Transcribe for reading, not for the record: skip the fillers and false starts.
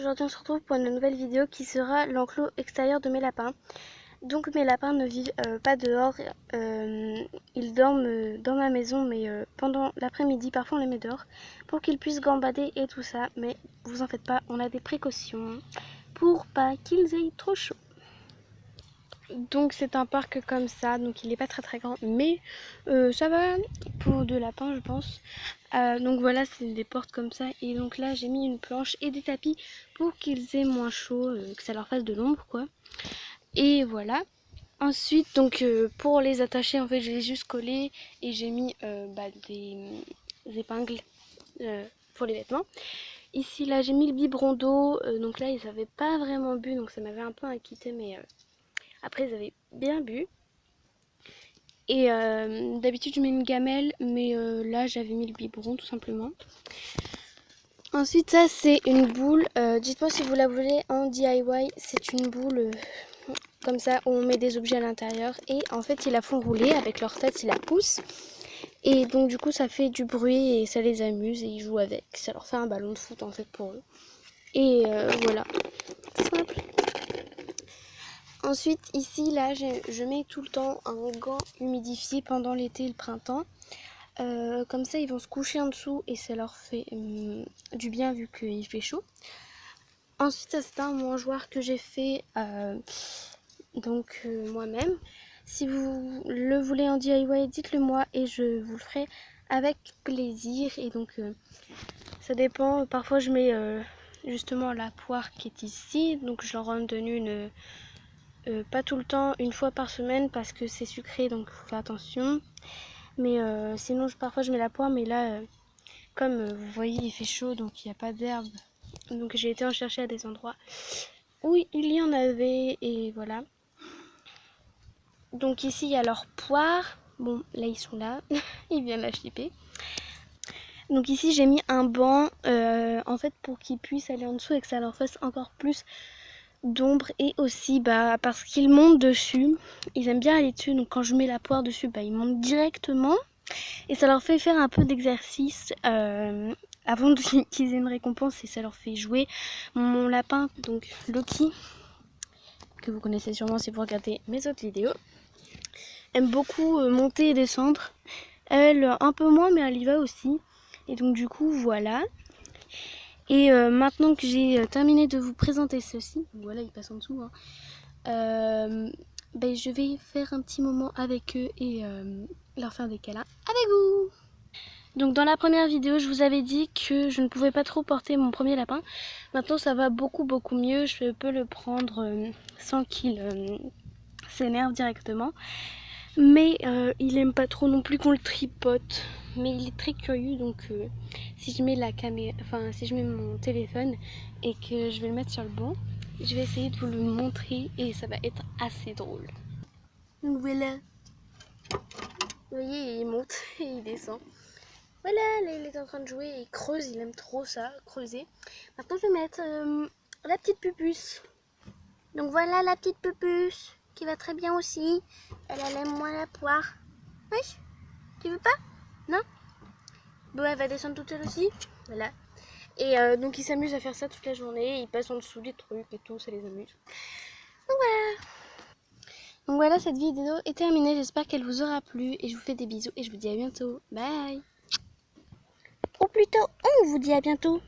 Aujourd'hui on se retrouve pour une nouvelle vidéo qui sera l'enclos extérieur de mes lapins. Donc mes lapins ne vivent pas dehors, ils dorment dans ma maison mais pendant l'après-midi parfois on les met dehors pour qu'ils puissent gambader et tout ça. Mais vous en faites pas, on a des précautions pour pas qu'ils aient trop chaud. Donc c'est un parc comme ça, donc il n'est pas très grand, mais ça va pour deux lapins je pense. Donc voilà, c'est des portes comme ça, et donc là j'ai mis une planche et des tapis pour qu'ils aient moins chaud, que ça leur fasse de l'ombre quoi. Et voilà. Ensuite donc pour les attacher en fait je les ai juste collés et j'ai mis des épingles pour les vêtements. Ici là j'ai mis le biberon d'eau, donc là ils n'avaient pas vraiment bu donc ça m'avait un peu inquiété, mais après ils avaient bien bu. Et d'habitude je mets une gamelle, mais là j'avais mis le biberon tout simplement. Ensuite ça c'est une boule, dites-moi si vous la voulez en DIY. C'est une boule comme ça où on met des objets à l'intérieur et en fait ils la font rouler avec leur tête, ils la poussent. Et donc du coup ça fait du bruit et ça les amuse et ils jouent avec. Ça leur fait un ballon de foot en fait pour eux. Et voilà, c'est simple. Ensuite ici là je mets tout le temps un gant humidifié pendant l'été et le printemps. Comme ça ils vont se coucher en dessous et ça leur fait du bien vu qu'il fait chaud. Ensuite ça c'est un mangeoire que j'ai fait moi-même. Si vous le voulez en DIY, dites-le moi et je vous le ferai avec plaisir. Et donc ça dépend, parfois je mets justement la poire qui est ici, donc je leur en donne une pas tout le temps, une fois par semaine parce que c'est sucré donc il faut faire attention. Mais sinon parfois je mets la poire, mais là comme vous voyez il fait chaud donc il n'y a pas d'herbe. Donc j'ai été en chercher à des endroits où il y en avait et voilà. Donc ici il y a leur poire. Bon là ils sont là, ils viennent la chipper. Donc ici j'ai mis un banc en fait pour qu'ils puissent aller en dessous et que ça leur fasse encore plus d'ombre, et aussi parce qu'ils montent dessus, ils aiment bien aller dessus, donc quand je mets la poire dessus ils montent directement et ça leur fait faire un peu d'exercice avant qu'ils aient une récompense, et ça leur fait jouer. Mon lapin, donc Loki, que vous connaissez sûrement si vous regardez mes autres vidéos, aime beaucoup monter et descendre. Elle un peu moins, mais elle y va aussi, et donc du coup voilà. Et maintenant que j'ai terminé de vous présenter ceci, voilà il passe en dessous hein. Je vais faire un petit moment avec eux et leur faire des câlins avec vous. Donc dans la première vidéo je vous avais dit que je ne pouvais pas trop porter mon premier lapin. Maintenant ça va beaucoup mieux, je peux le prendre sans qu'il s'énerve directement. Mais il aime pas trop non plus qu'on le tripote. Mais il est très curieux, donc si je mets la caméra, si je mets mon téléphone et que je vais le mettre sur le banc, je vais essayer de vous le montrer et ça va être assez drôle. Donc voilà. Vous voyez, il monte et il descend. Voilà, là il est en train de jouer et il creuse, il aime trop ça, creuser. Maintenant je vais mettre la petite pupusse. Donc voilà la petite pupusse qui va très bien aussi. Elle aime moins la poire. Oui, tu veux pas? Non? Bon, elle va descendre toute seule aussi. Voilà. Et donc ils s'amusent à faire ça toute la journée. Ils passent en dessous des trucs et tout, ça les amuse. Donc voilà. Donc voilà, cette vidéo est terminée. J'espère qu'elle vous aura plu. Et je vous fais des bisous et je vous dis à bientôt. Bye. Ou plutôt, on vous dit à bientôt.